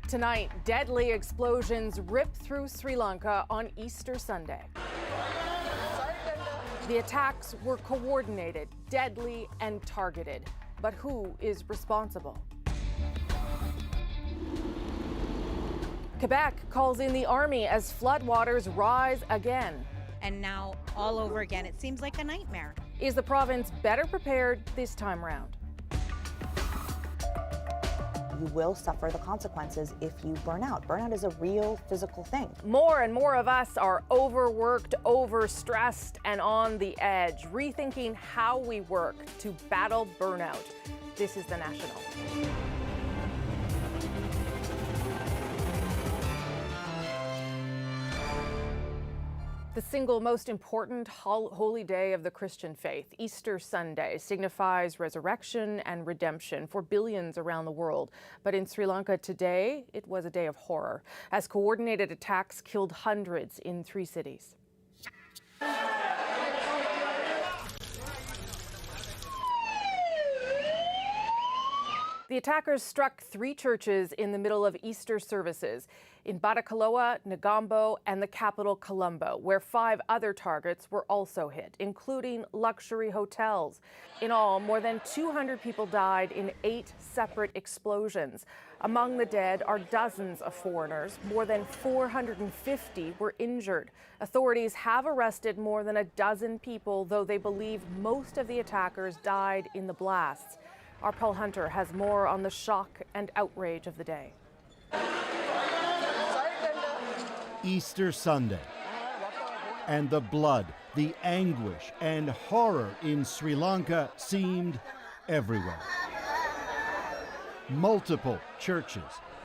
Tonight, deadly explosions rip through Sri Lanka on Easter Sunday. The attacks were coordinated, deadly, and targeted. But who is responsible? Quebec calls in the army as floodwaters rise again. And now all over again. It seems like a nightmare. Is the province better prepared this time round? You will suffer the consequences if you burn out. Burnout is a real physical thing. More and more of us are overworked, overstressed, and on the edge, rethinking how we work to battle burnout. This is The National. The single most important holy day of the Christian faith, Easter Sunday, signifies resurrection and redemption for billions around the world. But in Sri Lanka today, it was a day of horror, as coordinated attacks killed hundreds in 3 cities. The attackers struck 3 churches in the middle of Easter services in Batticaloa, Negombo, and the capital Colombo, where 5 other targets were also hit, including luxury hotels. In all, more than 200 people died in 8 separate explosions. Among the dead are dozens of foreigners. More than 450 were injured. Authorities have arrested more than a dozen people, though they believe most of the attackers died in the blasts. Our Paul Hunter has more on the shock and outrage of the day. Easter Sunday. And the blood, the anguish and horror in Sri Lanka seemed everywhere. Multiple churches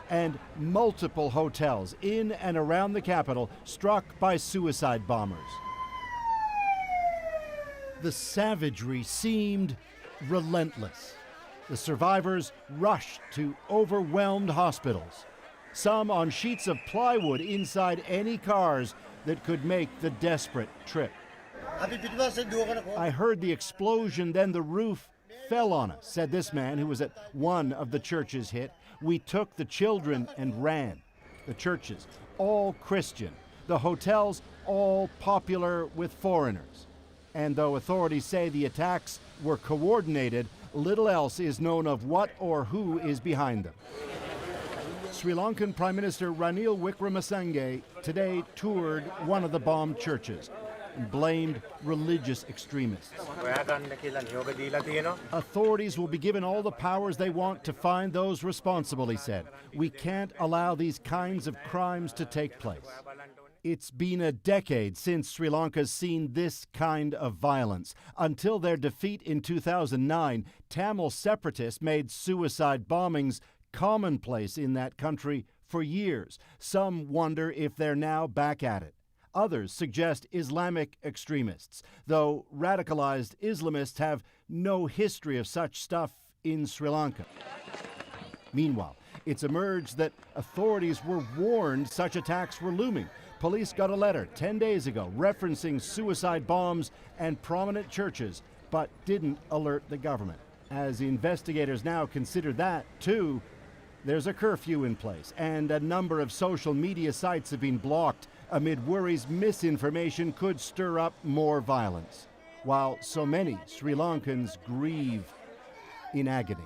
and multiple hotels in and around the capital struck by suicide bombers. The savagery seemed relentless. The survivors rushed to overwhelmed hospitals, some on sheets of plywood inside any cars that could make the desperate trip. I heard the explosion, then the roof fell on us, said this man who was at one of the churches hit. We took the children and ran. The churches, all Christian. The hotels, all popular with foreigners. And though authorities say the attacks were coordinated, little else is known of what or who is behind them. Sri Lankan Prime Minister Ranil Wickremesinghe today toured one of the bombed churches and blamed religious extremists. Authorities will be given all the powers they want to find those responsible, he said. We can't allow these kinds of crimes to take place. It's been a decade since Sri Lanka's seen this kind of violence. Until their defeat in 2009, Tamil separatists made suicide bombings commonplace in that country for years. Some wonder if they're now back at it. Others suggest Islamic extremists, though radicalized Islamists have no history of such stuff in Sri Lanka. Meanwhile, it's emerged that authorities were warned such attacks were looming. Police got a letter 10 days ago referencing suicide bombs and prominent churches, but didn't alert the government. As investigators now consider that, too, there's a curfew in place, and a number of social media sites have been blocked amid worries misinformation could stir up more violence, while so many Sri Lankans grieve in agony.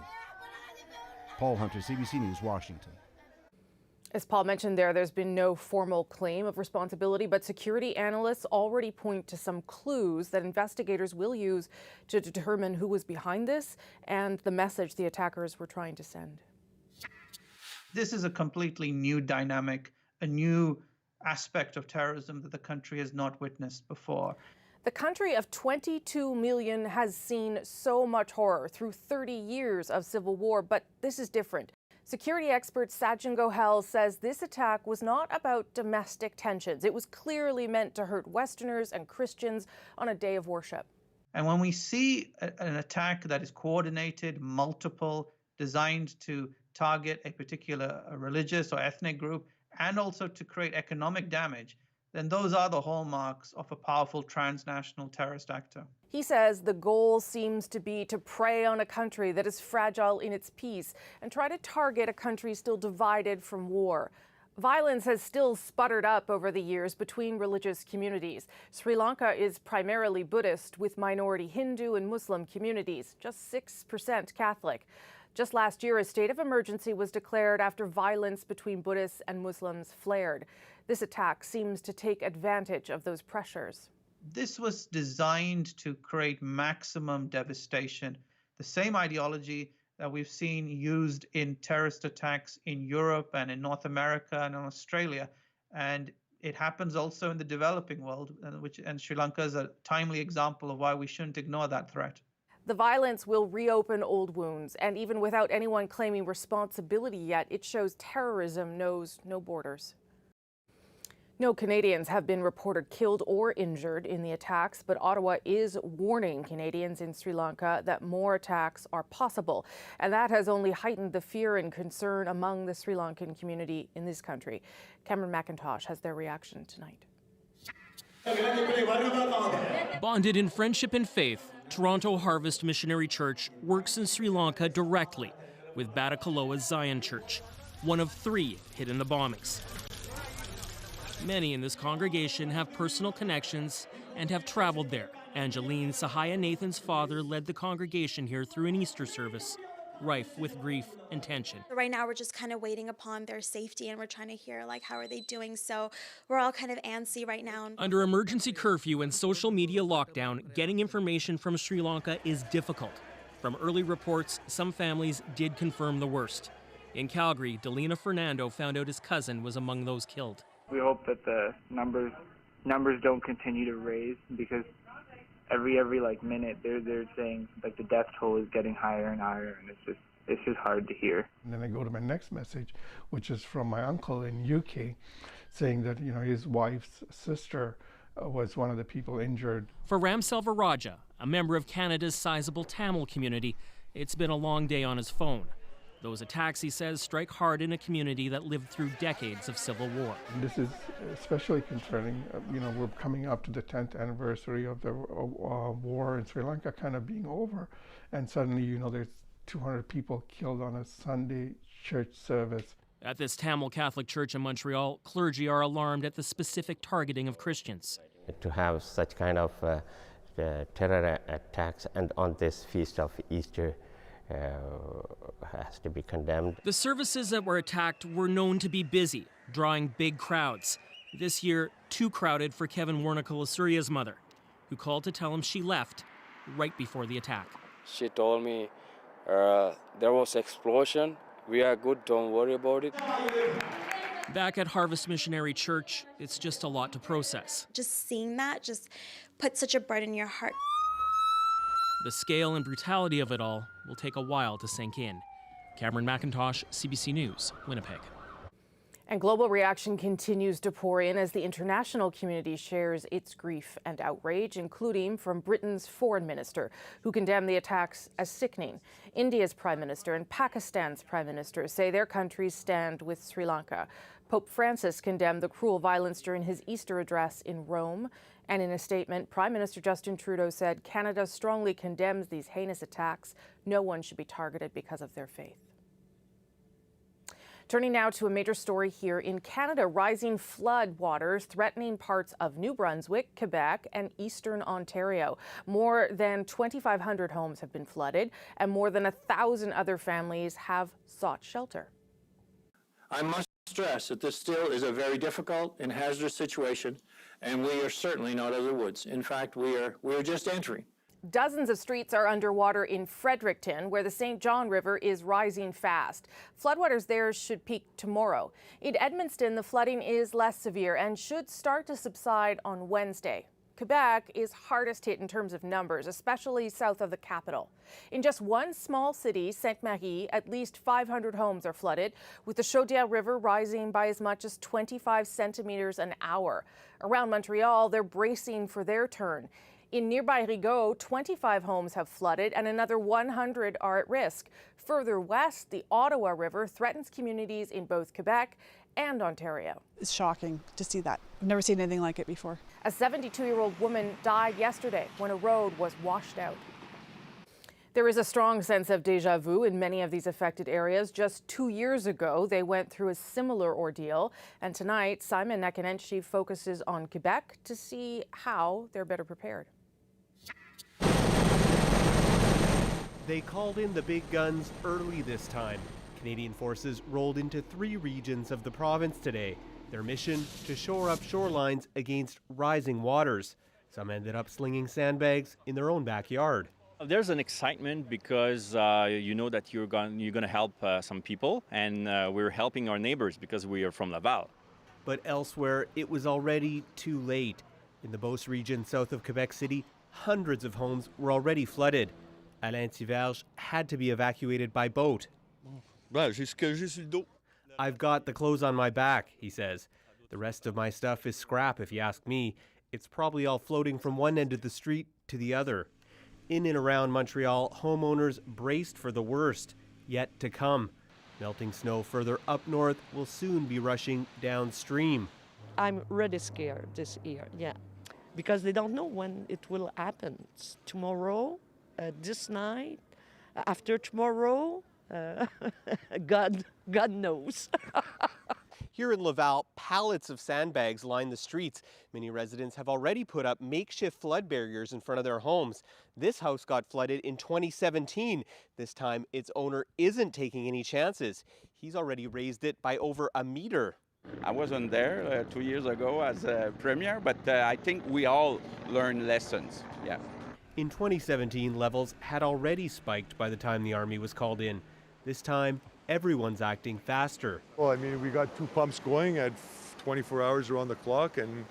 Paul Hunter, CBC News, Washington. As Paul mentioned there's been no formal claim of responsibility, but security analysts already point to some clues that investigators will use to determine who was behind this and the message the attackers were trying to send. This is a completely new dynamic, a new aspect of terrorism that the country has not witnessed before. The country of 22 million has seen so much horror through 30 years of civil war, but this is different. Security expert Sachin Gohel says this attack was not about domestic tensions. It was clearly meant to hurt Westerners and Christians on a day of worship. And when we see an attack that is coordinated, multiple, designed to target a particular religious or ethnic group, and also to create economic damage, then those are the hallmarks of a powerful transnational terrorist actor. He says the goal seems to be to prey on a country that is fragile in its peace and try to target a country still divided from war. Violence has still sputtered up over the years between religious communities. Sri Lanka is primarily Buddhist, with minority Hindu and Muslim communities, just 6% Catholic. Just last year, a state of emergency was declared after violence between Buddhists and Muslims flared. This attack seems to take advantage of those pressures. This was designed to create maximum devastation. The same ideology that we've seen used in terrorist attacks in Europe and in North America and in Australia. And it happens also in the developing world, and Sri Lanka is a timely example of why we shouldn't ignore that threat. The violence will reopen old wounds, and even without anyone claiming responsibility yet, it shows terrorism knows no borders. No Canadians have been reported killed or injured in the attacks, but Ottawa is warning Canadians in Sri Lanka that more attacks are possible. And that has only heightened the fear and concern among the Sri Lankan community in this country. Cameron McIntosh has their reaction tonight. Bonded in friendship and faith, Toronto Harvest Missionary Church works in Sri Lanka directly with Batticaloa's Zion Church, one of 3 hit in the bombings. Many in this congregation have personal connections and have traveled there. Angeline Sahaya Nathan's father led the congregation here through an Easter service, rife with grief and tension. Right now we're just kind of waiting upon their safety, and we're trying to hear how are they doing, so we're all kind of antsy right now. Under emergency curfew and social media lockdown, getting information from Sri Lanka is difficult. From early reports, some families did confirm the worst. In Calgary, Delina Fernando found out his cousin was among those killed. We hope that the numbers don't continue to raise, because every minute they're saying the death toll is getting higher and higher, and it's just hard to hear. And then I go to my next message, which is from my uncle in UK, saying that his wife's sister was one of the people injured. For Ram Selvarajah, a member of Canada's sizable Tamil community, it's been a long day on his phone. Those attacks, he says, strike hard in a community that lived through decades of civil war. And this is especially concerning. We're coming up to the 10th anniversary of the war in Sri Lanka kind of being over, and suddenly, there's 200 people killed on a Sunday church service. At this Tamil Catholic church in Montreal, clergy are alarmed at the specific targeting of Christians. To have such kind of terror attacks and on this feast of Easter has to be condemned. The services that were attacked were known to be busy, drawing big crowds. This year, too crowded for Kevin Warnacolasuria's mother, who called to tell him she left right before the attack. She told me there was explosion. We are good, don't worry about it. Back at Harvest Missionary Church, it's just a lot to process. Just seeing that just puts such a burden in your heart. The scale and brutality of it all will take a while to sink in. Cameron McIntosh, CBC News, Winnipeg. And global reaction continues to pour in as the international community shares its grief and outrage, including from Britain's foreign minister, who condemned the attacks as sickening. India's prime minister and Pakistan's prime minister say their countries stand with Sri Lanka. Pope Francis condemned the cruel violence during his Easter address in Rome. And in a statement, Prime Minister Justin Trudeau said Canada strongly condemns these heinous attacks. No one should be targeted because of their faith. Turning now to a major story here in Canada, rising flood waters threatening parts of New Brunswick, Quebec, and eastern Ontario. More than 2,500 homes have been flooded, and more than 1,000 other families have sought shelter. I must stress that this still is a very difficult and hazardous situation, and we are certainly not out of the woods. In fact, we are just entering. Dozens of streets are underwater in Fredericton, where the St. John River is rising fast. Floodwaters there should peak tomorrow. In Edmundston, the flooding is less severe and should start to subside on Wednesday. Quebec is hardest hit in terms of numbers, especially south of the capital. In just one small city, Sainte-Marie, at least 500 homes are flooded, with the Chaudière River rising by as much as 25 centimeters an hour. Around Montreal, they're bracing for their turn. In nearby Rigaud, 25 homes have flooded and another 100 are at risk. Further west, the Ottawa River threatens communities in both Quebec and Ontario. It's shocking to see that. I've never seen anything like it before. A 72-year-old woman died yesterday when a road was washed out. There is a strong sense of déjà vu in many of these affected areas. Just 2 years ago, they went through a similar ordeal. And tonight, Simon Nakanenchi focuses on Quebec to see how they're better prepared. They called in the big guns early this time. Canadian forces rolled into 3 regions of the province today. Their mission, to shore up shorelines against rising waters. Some ended up slinging sandbags in their own backyard. There's an excitement because you know that you're going to help some people, and we're helping our neighbors because we are from Laval. But elsewhere, it was already too late. In the Beauce region south of Quebec City, hundreds of homes were already flooded. Alain Tiverge had to be evacuated by boat. I've got the clothes on my back, he says. The rest of my stuff is scrap, if you ask me. It's probably all floating from one end of the street to the other. In and around Montreal, homeowners braced for the worst, yet to come. Melting snow further up north will soon be rushing downstream. I'm really scared this year, yeah, because they don't know when it will happen. It's tomorrow, this night, after tomorrow, God knows. Here in Laval, pallets of sandbags line the streets. Many residents have already put up makeshift flood barriers in front of their homes. This house got flooded in 2017. This time, its owner isn't taking any chances. He's already raised it by over a meter. I wasn't there 2 years ago as a premier, but I think we all learn lessons, yeah. In 2017, levels had already spiked by the time the army was called in. This time, everyone's acting faster. Well, I mean, we got 2 pumps going at 24 hours around the clock, and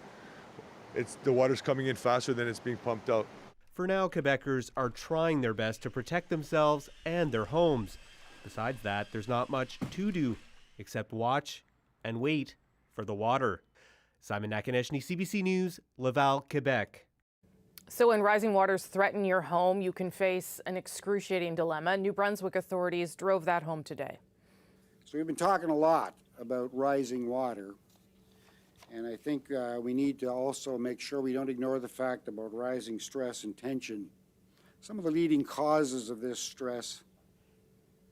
the water's coming in faster than it's being pumped out. For now, Quebecers are trying their best to protect themselves and their homes. Besides that, there's not much to do except watch and wait for the water. Simon Nakaneshny, CBC News, Laval, Quebec. So when rising waters threaten your home, you can face an excruciating dilemma. New Brunswick authorities drove that home today. So we've been talking a lot about rising water, and I think we need to also make sure we don't ignore the fact about rising stress and tension. Some of the leading causes of this stress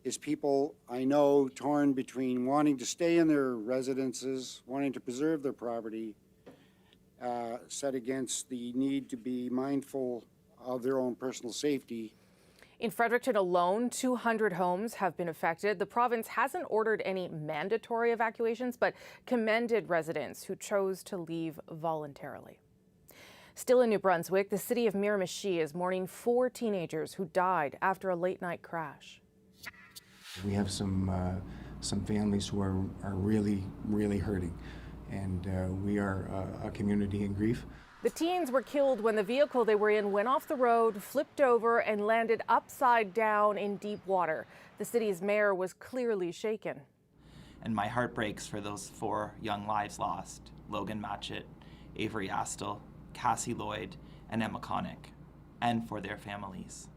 is people I know torn between wanting to stay in their residences, wanting to preserve their property, set against the need to be mindful of their own personal safety. In Fredericton alone, 200 homes have been affected. The province hasn't ordered any mandatory evacuations, but commended residents who chose to leave voluntarily. Still in New Brunswick, the city of Miramichi is mourning 4 teenagers who died after a late-night crash. We have some families who are really, really hurting. And we are a community in grief. The teens were killed when the vehicle they were in went off the road, flipped over, and landed upside down in deep water. The city's mayor was clearly shaken. And my heart breaks for those 4 young lives lost: Logan Matchett, Avery Astle, Cassie Lloyd, and Emma Connick, and for their families.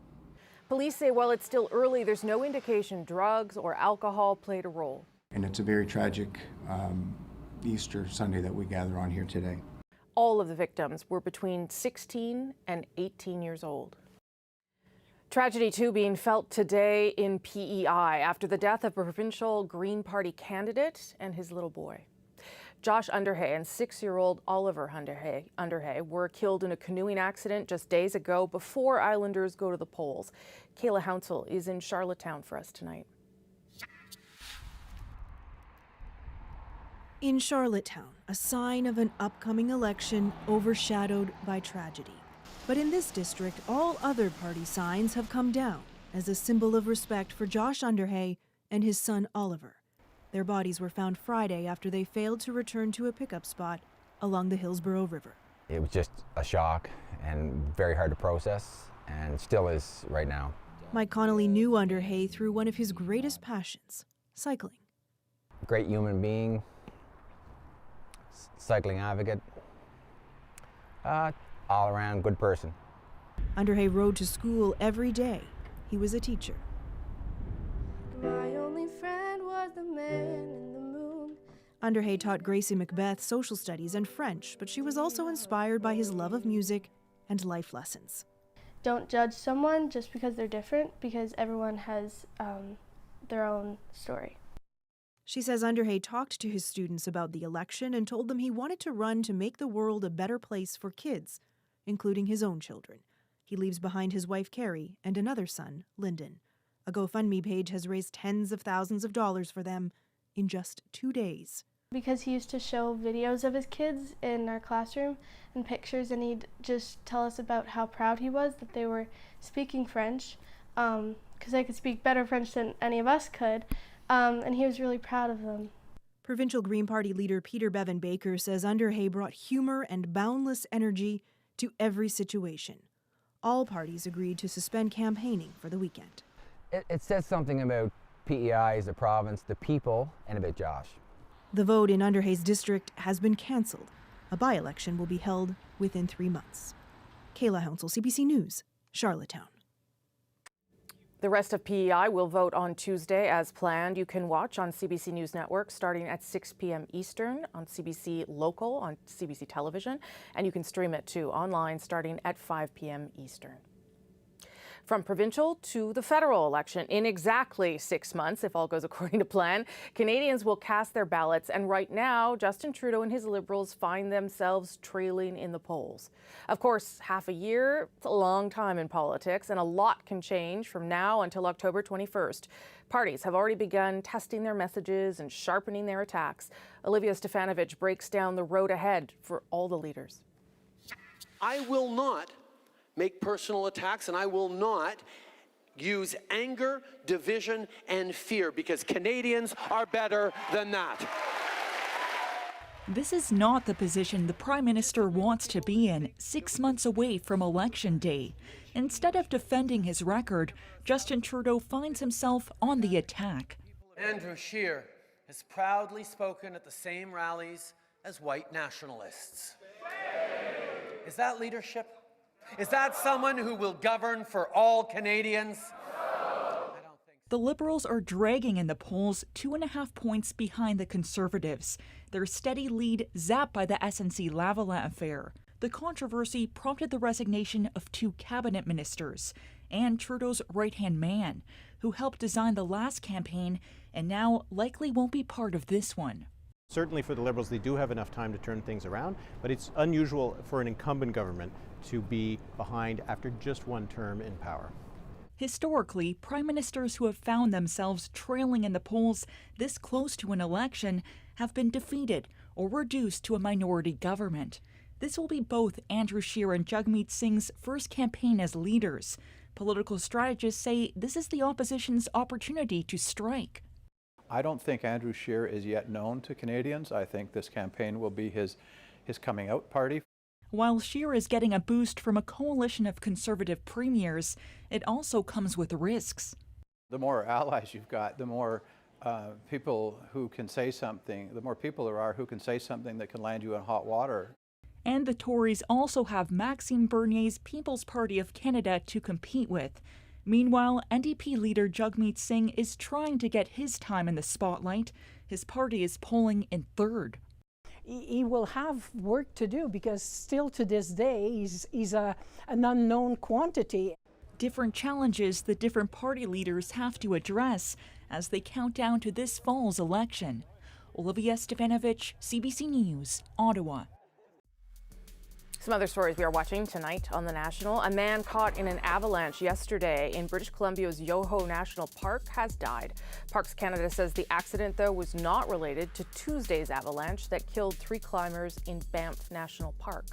Police say while it's still early, there's no indication drugs or alcohol played a role. And it's a very tragic Easter Sunday that we gather on here today. All of the victims were between 16 and 18 years old. Tragedy, too, being felt today in PEI after the death of a provincial Green Party candidate and his little boy. Josh Underhay and 6-year-old Oliver Underhay were killed in a canoeing accident just days ago before Islanders go to the polls. Kayla Hounsell is in Charlottetown for us tonight. In Charlottetown, a sign of an upcoming election overshadowed by tragedy. But in this district, all other party signs have come down as a symbol of respect for Josh Underhay and his son Oliver. Their bodies were found Friday after they failed to return to a pickup spot along the Hillsborough River. It was just a shock and very hard to process, and still is right now. Mike Connolly knew Underhay through one of his greatest passions, cycling. Great human being, cycling advocate, all around good person. Underhay rode to school every day. He was a teacher. My only friend was the man in the moon. Underhay taught Gracie Macbeth social studies and French, but she was also inspired by his love of music and life lessons. Don't judge someone just because they're different, because everyone has their own story. She says Underhay talked to his students about the election and told them he wanted to run to make the world a better place for kids, including his own children. He leaves behind his wife Carrie and another son, Lyndon. A GoFundMe page has raised tens of thousands of dollars for them in just 2 days. Because he used to show videos of his kids in our classroom and pictures, and he'd just tell us about how proud he was that they were speaking French, because they could speak better French than any of us could, and he was really proud of them. Provincial Green Party leader Peter Bevan Baker says Underhay brought humor and boundless energy to every situation. All parties agreed to suspend campaigning for the weekend. It says something about PEI as a province, the people, and about Josh. The vote in Underhay's district has been cancelled. A by-election will be held within 3 months. Kayla Hounsel, CBC News, Charlottetown. The rest of PEI will vote on Tuesday as planned. You can watch on CBC News Network starting at 6 p.m. Eastern, on CBC Local, on CBC Television, and you can stream it too online starting at 5 p.m. Eastern. From provincial to the federal election, in exactly 6 months, if all goes according to plan, Canadians will cast their ballots, and right now, Justin Trudeau and his Liberals find themselves trailing in the polls. Of course, half a year, it's a long time in politics, and a lot can change from now until October 21st. Parties have already begun testing their messages and sharpening their attacks. Olivia Stefanovic breaks down the road ahead for all the leaders. I will not make personal attacks, and I will not use anger, division, and fear, because Canadians are better than that. This is not the position the Prime Minister wants to be in 6 months away from Election Day. Instead of defending his record, Justin Trudeau finds himself on the attack. Andrew Scheer has proudly spoken at the same rallies as white nationalists. Is that leadership? Is that someone who will govern for all Canadians? The Liberals are dragging in the polls 2.5 points behind the Conservatives, their steady lead zapped by the SNC Lavalin affair. The controversy prompted the resignation of 2 cabinet ministers and Trudeau's right-hand man, who helped design the last campaign and now likely won't be part of this one. Certainly for the Liberals, they do have enough time to turn things around, but it's unusual for an incumbent government to be behind after just 1 term in power. Historically, prime ministers who have found themselves trailing in the polls this close to an election have been defeated or reduced to a minority government. This will be both Andrew Scheer and Jagmeet Singh's first campaign as leaders. Political strategists say this is the opposition's opportunity to strike. I don't think Andrew Scheer is yet known to Canadians. I think this campaign will be his coming out party. While Scheer is getting a boost from a coalition of Conservative premiers, it also comes with risks. The more allies you've got, the more people who can say something, the more people there are who can say something that can land you in hot water. And the Tories also have Maxime Bernier's People's Party of Canada to compete with. Meanwhile, NDP leader Jagmeet Singh is trying to get his time in the spotlight. His party is polling in 3rd. He will have work to do because still to this day he's an unknown quantity. Different challenges the different party leaders have to address as they count down to this fall's election. Olivia Stefanovic, CBC News, Ottawa. Some other stories we are watching tonight on The National. A man caught in an avalanche yesterday in British Columbia's Yoho National Park has died. Parks Canada says the accident, though, was not related to Tuesday's avalanche that killed 3 climbers in Banff National Park.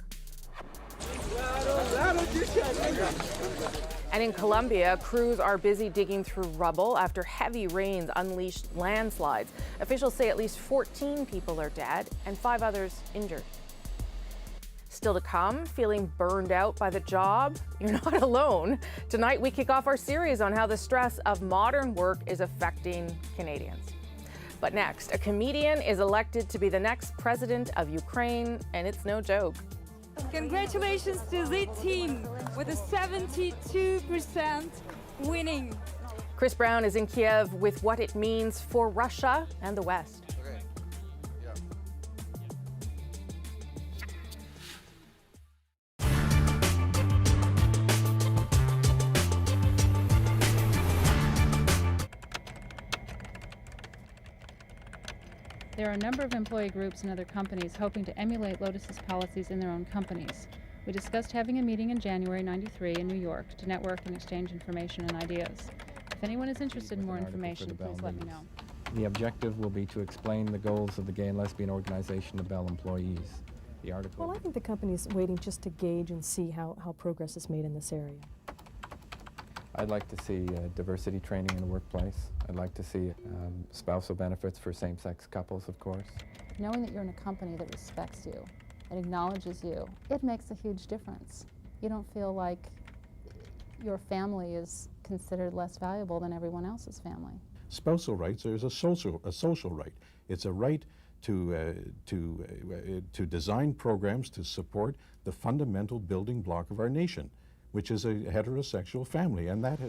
And in Colombia, crews are busy digging through rubble after heavy rains unleashed landslides. Officials say at least 14 people are dead and 5 others injured. Still to come, feeling burned out by the job? You're not alone. Tonight, we kick off our series on how the stress of modern work is affecting Canadians. But next, a comedian is elected to be the next president of Ukraine, and it's no joke. Congratulations to the team with a 72% winning. Chris Brown is in Kiev with what it means for Russia and the West. There are a number of employee groups and other companies hoping to emulate Lotus's policies in their own companies. We discussed having a meeting in January '93 in New York to network and exchange information and ideas. If anyone is interested in more information, please let me know. The objective will be to explain the goals of the Gay and Lesbian Organization of Bell employees. The article. Well, I think the company's waiting just to gauge and see how progress is made in this area. I'd like to see diversity training in the workplace. I'd like to see spousal benefits for same-sex couples, of course. Knowing that you're in a company that respects you and acknowledges you, it makes a huge difference. You don't feel like your family is considered less valuable than everyone else's family. Spousal rights is a social right. It's a right to design programs to support the fundamental building block of our nation, which is a heterosexual family, and that.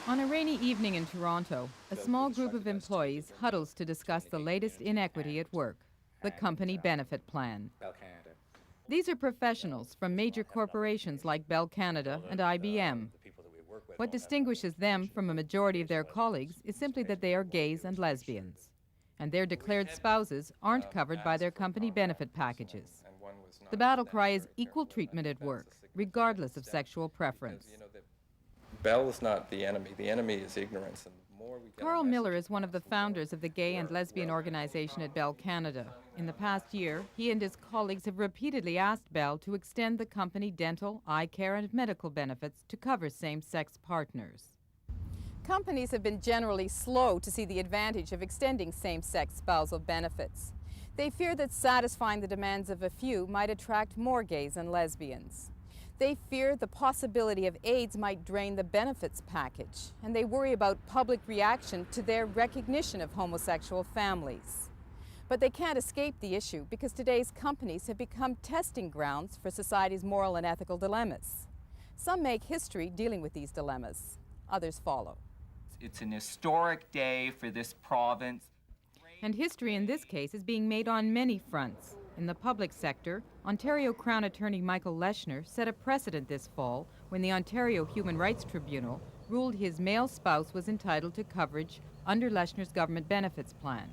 On a rainy evening in Toronto, a small group of employees huddles to discuss the latest inequity at work, the company benefit plan. These are professionals from major corporations like Bell Canada and IBM. What distinguishes them from a majority of their colleagues is simply that they are gays and lesbians, and their declared spouses aren't covered by their company benefit packages. The battle cry is equal treatment at work, regardless of sexual preference. Bell is not the enemy. The enemy is ignorance. And the more we get Carl Miller is one of the founders of the Gay and Lesbian Organization at Bell Canada. In the past year, he and his colleagues have repeatedly asked Bell to extend the company dental, eye care, and medical benefits to cover same-sex partners. Companies have been generally slow to see the advantage of extending same-sex spousal benefits. They fear that satisfying the demands of a few might attract more gays and lesbians. They fear the possibility of AIDS might drain the benefits package, and they worry about public reaction to their recognition of homosexual families. But they can't escape the issue because today's companies have become testing grounds for society's moral and ethical dilemmas. Some make history dealing with these dilemmas. Others follow. It's an historic day for this province. And history in this case is being made on many fronts. In the public sector, Ontario Crown Attorney Michael Leshner set a precedent this fall when the Ontario Human Rights Tribunal ruled his male spouse was entitled to coverage under Leshner's government benefits plan.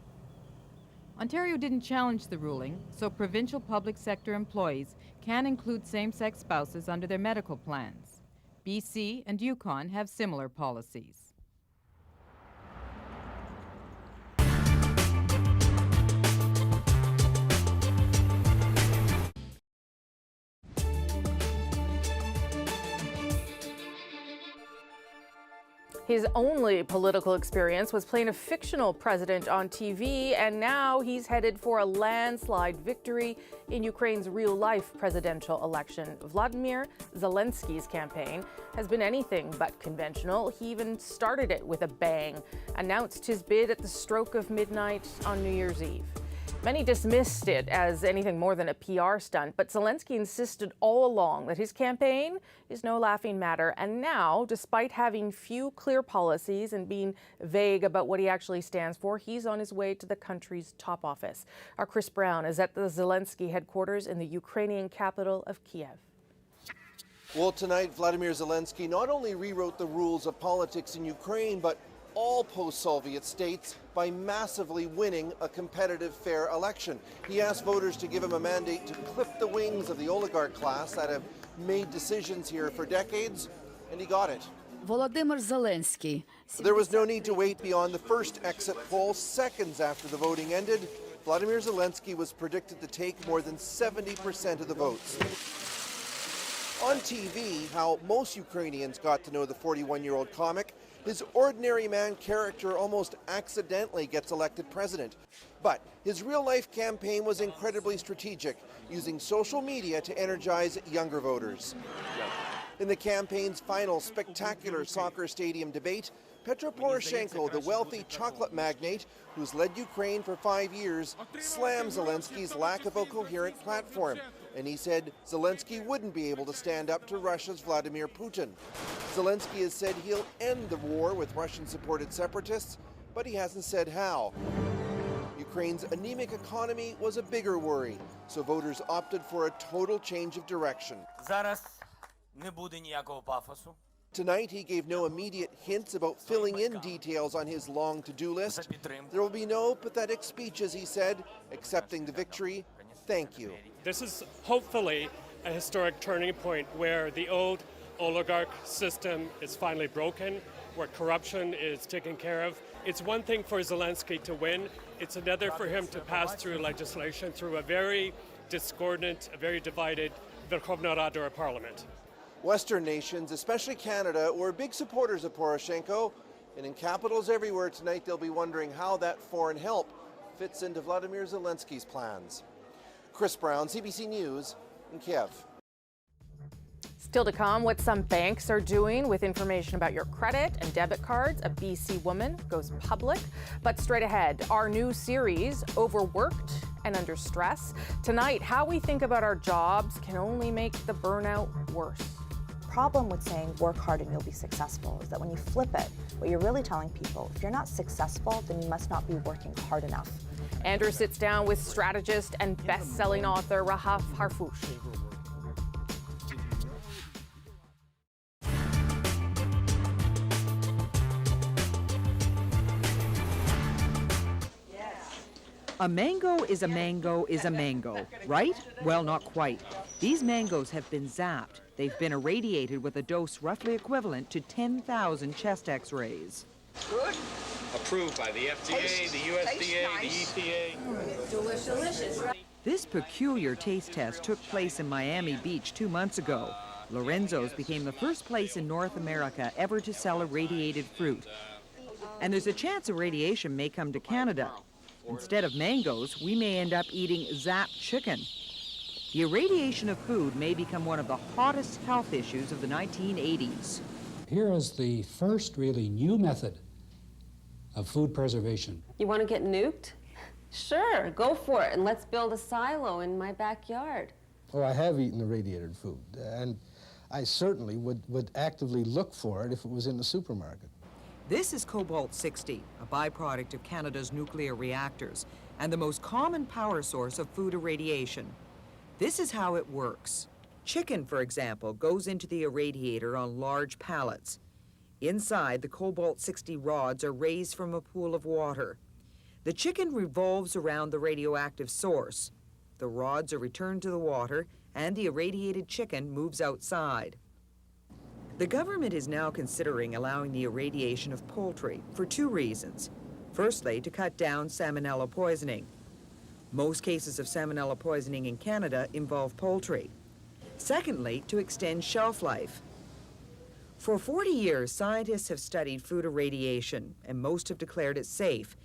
Ontario didn't challenge the ruling, so provincial public sector employees can include same-sex spouses under their medical plans. BC and Yukon have similar policies. His only political experience was playing a fictional president on TV, and now he's headed for a landslide victory in Ukraine's real-life presidential election. Vladimir Zelensky's campaign has been anything but conventional. He even started it with a bang, announced his bid at the stroke of midnight on New Year's Eve. Many dismissed it as anything more than a PR stunt, but Zelensky insisted all along that his campaign is no laughing matter. And now, despite having few clear policies and being vague about what he actually stands for, he's on his way to the country's top office. Our Chris Brown is at the Zelensky headquarters in the Ukrainian capital of Kiev. Well, tonight, Vladimir Zelensky not only rewrote the rules of politics in Ukraine, but all post-Soviet states by massively winning a competitive, fair election. He asked voters to give him a mandate to clip the wings of the oligarch class that have made decisions here for decades, and he got it. Volodymyr Zelensky. There was no need to wait beyond the first exit poll. Seconds after the voting ended, Vladimir Zelensky was predicted to take more than 70% of the votes. On TV, how most Ukrainians got to know the 41-year-old comic, his ordinary man character almost accidentally gets elected president. But his real-life campaign was incredibly strategic, using social media to energize younger voters. In the campaign's final spectacular soccer stadium debate, Petro Poroshenko, the wealthy chocolate magnate who's led Ukraine for 5 years, slammed Zelensky's lack of a coherent platform. And he said Zelensky wouldn't be able to stand up to Russia's Vladimir Putin. Zelensky has said he'll end the war with Russian-supported separatists, but he hasn't said how. Ukraine's anemic economy was a bigger worry, so voters opted for a total change of direction. Tonight, he gave no immediate hints about filling in details on his long to-do list. There will be no pathetic speeches, he said, accepting the victory. Thank you. This is hopefully a historic turning point where the old oligarch system is finally broken, where corruption is taken care of. It's one thing for Zelensky to win. It's another for him to pass through legislation through a very discordant, a very divided Verkhovna Rada or parliament. Western nations, especially Canada, were big supporters of Poroshenko, and in capitals everywhere tonight they'll be wondering how that foreign help fits into Vladimir Zelensky's plans. Chris Brown, CBC News in Kiev. Still to come, what some banks are doing with information about your credit and debit cards. A BC woman goes public. But straight ahead, our new series, Overworked and Under Stress. Tonight, how we think about our jobs can only make the burnout worse. Problem with saying work hard and you'll be successful is that when you flip it, what you're really telling people, if you're not successful, then you must not be working hard enough. Andrew sits down with strategist and best-selling author Rahaf Harfouch. A mango is a mango is a mango, right? Well, not quite. These mangoes have been zapped. They've been irradiated with a dose roughly equivalent to 10,000 chest x-rays. Good. Approved by the FDA, the USDA, nice. The EPA. Delicious. This peculiar taste test took place in Miami Beach 2 months ago. Lorenzo's became the first place in North America ever to sell irradiated fruit. And there's a chance irradiation may come to Canada. Instead of mangoes, we may end up eating zapped chicken. The irradiation of food may become one of the hottest health issues of the 1980s. Here is the first really new method of food preservation. You want to get nuked? Sure, go for it, and let's build a silo in my backyard. Oh, I have eaten irradiated food, and I certainly would actively look for it if it was in the supermarket. This is cobalt-60, a byproduct of Canada's nuclear reactors, and the most common power source of food irradiation. This is how it works. Chicken, for example, goes into the irradiator on large pallets. Inside, the cobalt-60 rods are raised from a pool of water. The chicken revolves around the radioactive source. The rods are returned to the water, and the irradiated chicken moves outside. The government is now considering allowing the irradiation of poultry for 2 reasons. Firstly, to cut down salmonella poisoning. Most cases of salmonella poisoning in Canada involve poultry. Secondly, to extend shelf life. For 40 years, scientists have studied food irradiation, and most have declared it safe.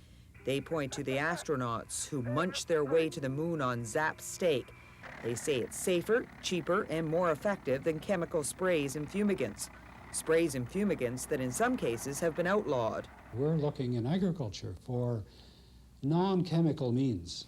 They point to the astronauts who munch their way to the moon on zapped steak. They say it's safer, cheaper, and more effective than chemical sprays and fumigants. Sprays and fumigants that in some cases have been outlawed. We're looking in agriculture for non-chemical means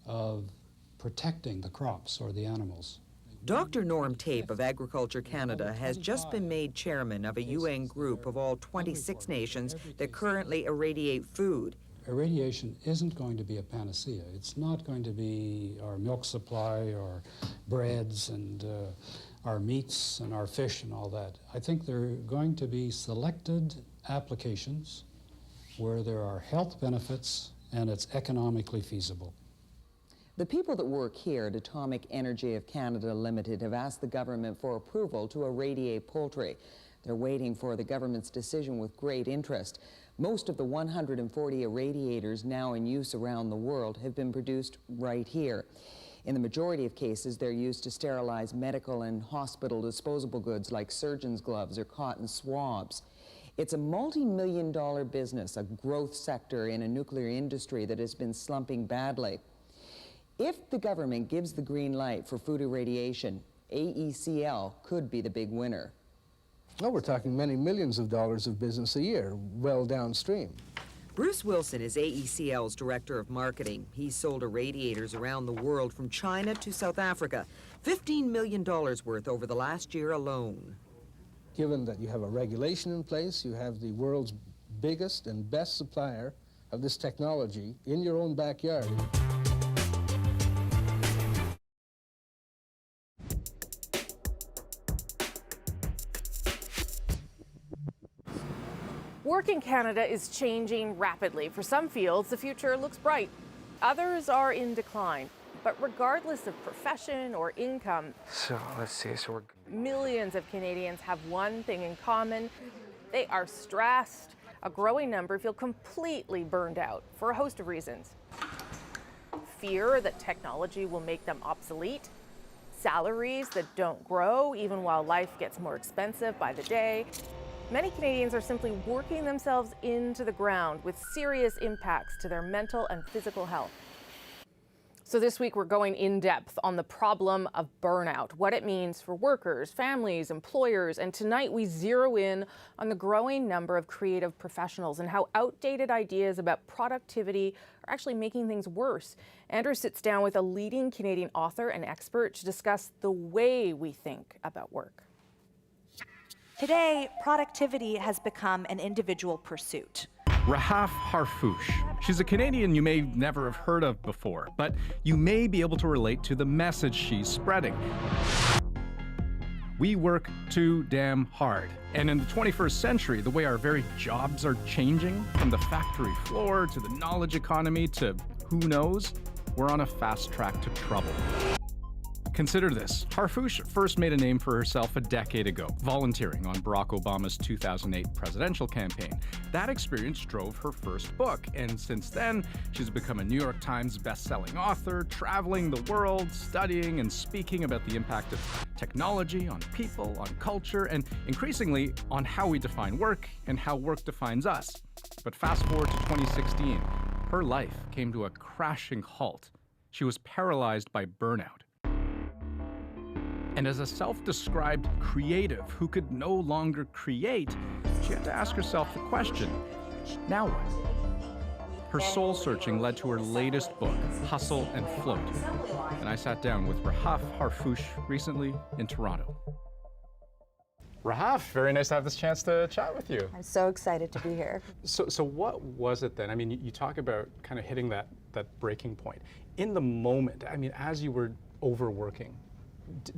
of protecting the crops or the animals. Dr. Norm Tape of Agriculture Canada has just been made chairman of a UN group of all 26 nations that currently irradiate food. Irradiation isn't going to be a panacea. It's not going to be our milk supply or breads and our meats and our fish and all that. I think there are going to be selected applications where there are health benefits and it's economically feasible. The people that work here at Atomic Energy of Canada Limited have asked the government for approval to irradiate poultry. They're waiting for the government's decision with great interest. Most of the 140 irradiators now in use around the world have been produced right here. In the majority of cases, they're used to sterilize medical and hospital disposable goods like surgeon's gloves or cotton swabs. It's a multi-million-dollar business, a growth sector in a nuclear industry that has been slumping badly. If the government gives the green light for food irradiation, AECL could be the big winner. Well, we're talking many millions of dollars of business a year, well downstream. Bruce Wilson is AECL's director of marketing. He's sold irradiators around the world from China to South Africa, $15 million worth over the last year alone. Given that you have a regulation in place, you have the world's biggest and best supplier of this technology in your own backyard. Work in Canada is changing rapidly. For some fields, the future looks bright. Others are in decline. But regardless of profession or income, so let's see, millions of Canadians have one thing in common. They are stressed. A growing number feel completely burned out for a host of reasons. Fear that technology will make them obsolete, salaries that don't grow even while life gets more expensive by the day. Many Canadians are simply working themselves into the ground with serious impacts to their mental and physical health. So this week we're going in depth on the problem of burnout, what it means for workers, families, employers, and tonight we zero in on the growing number of creative professionals and how outdated ideas about productivity are actually making things worse. Andrew sits down with a leading Canadian author and expert to discuss the way we think about work. Today, productivity has become an individual pursuit. Rahaf Harfouche. She's a Canadian you may never have heard of before, but you may be able to relate to the message she's spreading. We work too damn hard. And in the 21st century, the way our very jobs are changing, from the factory floor to the knowledge economy to who knows, we're on a fast track to trouble. Consider this. Harfouche first made a name for herself a decade ago, volunteering on Barack Obama's 2008 presidential campaign. That experience drove her first book, and since then, she's become a New York Times best-selling author, traveling the world, studying and speaking about the impact of technology on people, on culture, and increasingly on how we define work and how work defines us. But fast forward to 2016, her life came to a crashing halt. She was paralyzed by burnout. And as a self-described creative who could no longer create, she had to ask herself the question, now what? Her soul-searching led to her latest book, Hustle and Float. And I sat down with Rahaf Harfouche recently in Toronto. Rahaf, very nice to have this chance to chat with you. I'm so excited to be here. So what was it then? I mean, you talk about kind of hitting that breaking point. In the moment, I mean, as you were overworking,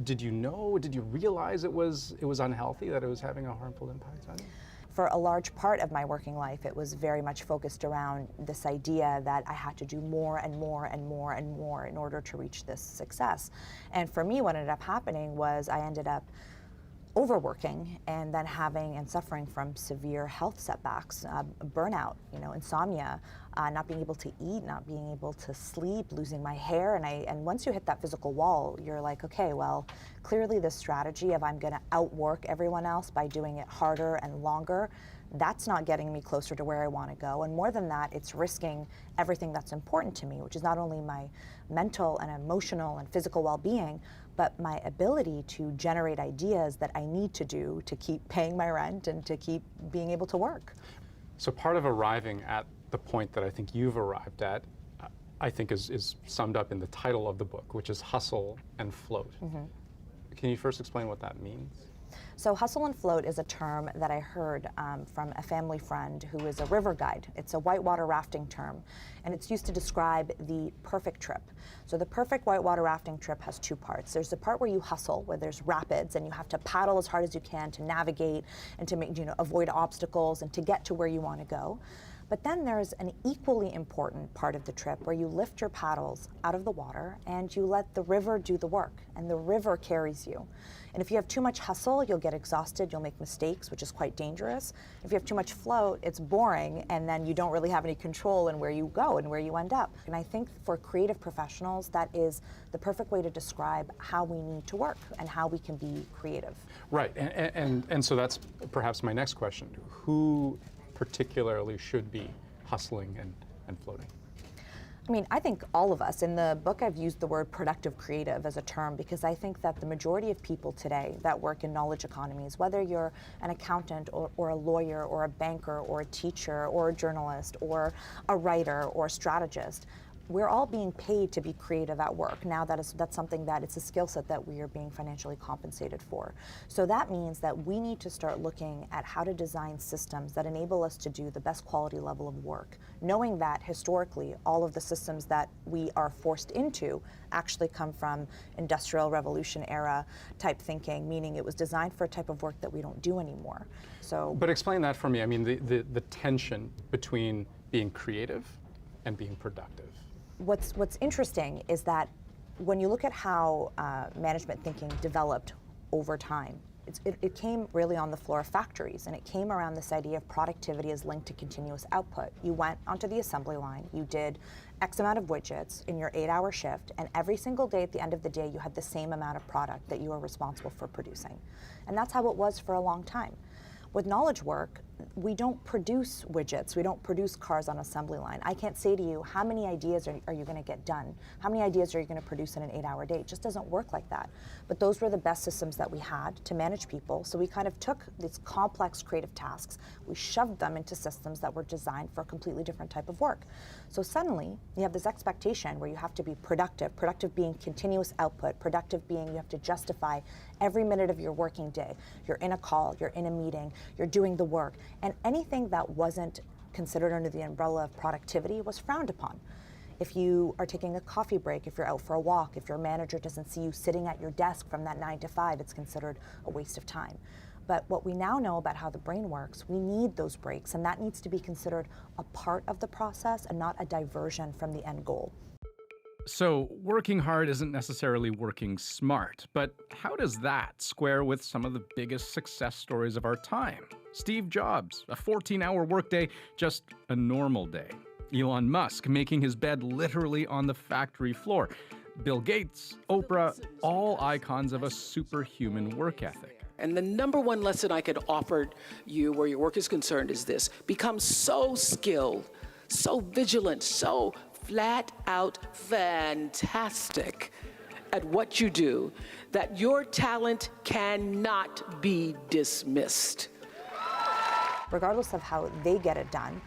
did you know, did you realize it was unhealthy, that it was having a harmful impact on you? For a large part of my working life, it was very much focused around this idea that I had to do more and more and more and more in order to reach this success. And for me, what ended up happening was I ended up overworking and then having and suffering from severe health setbacks, burnout, insomnia, not being able to eat, not being able to sleep, losing my hair. And once you hit that physical wall, you're like, okay, well, clearly this strategy of I'm gonna outwork everyone else by doing it harder and longer, that's not getting me closer to where I want to go. And more than that, it's risking everything that's important to me, which is not only my mental and emotional and physical well-being, but my ability to generate ideas that I need to do to keep paying my rent and to keep being able to work. So part of arriving at the point that I think you've arrived at, I think is summed up in the title of the book, which is Hustle and Float. Mm-hmm. Can you first explain what that means? So hustle and float is a term that I heard from a family friend who is a river guide. It's a whitewater rafting term, and it's used to describe the perfect trip. So the perfect whitewater rafting trip has two parts. There's the part where you hustle, where there's rapids, and you have to paddle as hard as you can to navigate and to make, avoid obstacles and to get to where you want to go. But then there's an equally important part of the trip where you lift your paddles out of the water and you let the river do the work, and the river carries you. And if you have too much hustle, you'll get exhausted, you'll make mistakes, which is quite dangerous. If you have too much float, it's boring, and then you don't really have any control in where you go and where you end up. And I think for creative professionals, that is the perfect way to describe how we need to work and how we can be creative. Right, and so that's perhaps my next question. Who particularly should be hustling and floating? I mean, I think all of us. In the book, I've used the word productive creative as a term because I think that the majority of people today that work in knowledge economies, whether you're an accountant or a lawyer or a banker or a teacher or a journalist or a writer or a strategist, we're all being paid to be creative at work. Now that's something that it's a skill set that we are being financially compensated for. So that means that we need to start looking at how to design systems that enable us to do the best quality level of work, knowing that historically all of the systems that we are forced into actually come from Industrial Revolution era type thinking, meaning it was designed for a type of work that we don't do anymore. So, but explain that for me. I mean, the tension between being creative and being productive. What's interesting is that when you look at how management thinking developed over time, it came really on the floor of factories, and it came around this idea of productivity as linked to continuous output. You went onto the assembly line, you did X amount of widgets in your 8-hour shift, and every single day at the end of the day you had the same amount of product that you were responsible for producing. And that's how it was for a long time. With knowledge work, we don't produce widgets, we don't produce cars on assembly line. I can't say to you, how many ideas are you going to get done? How many ideas are you going to produce in an 8-hour day? It just doesn't work like that. But those were the best systems that we had to manage people, so we kind of took these complex creative tasks, we shoved them into systems that were designed for a completely different type of work. So suddenly, you have this expectation where you have to be productive, productive being continuous output, productive being you have to justify every minute of your working day. You're in a call, you're in a meeting, you're doing the work, and anything that wasn't considered under the umbrella of productivity was frowned upon. If you are taking a coffee break, if you're out for a walk, if your manager doesn't see you sitting at your desk from that 9 to 5, it's considered a waste of time. But what we now know about how the brain works, we need those breaks, and that needs to be considered a part of the process and not a diversion from the end goal. So working hard isn't necessarily working smart, but how does that square with some of the biggest success stories of our time? Steve Jobs, a 14-hour workday, just a normal day. Elon Musk making his bed literally on the factory floor. Bill Gates, Oprah, all icons of a superhuman work ethic. And the number one lesson I could offer you where your work is concerned is this: become so skilled, so vigilant, so flat out fantastic at what you do that your talent cannot be dismissed. Regardless of how they get it done,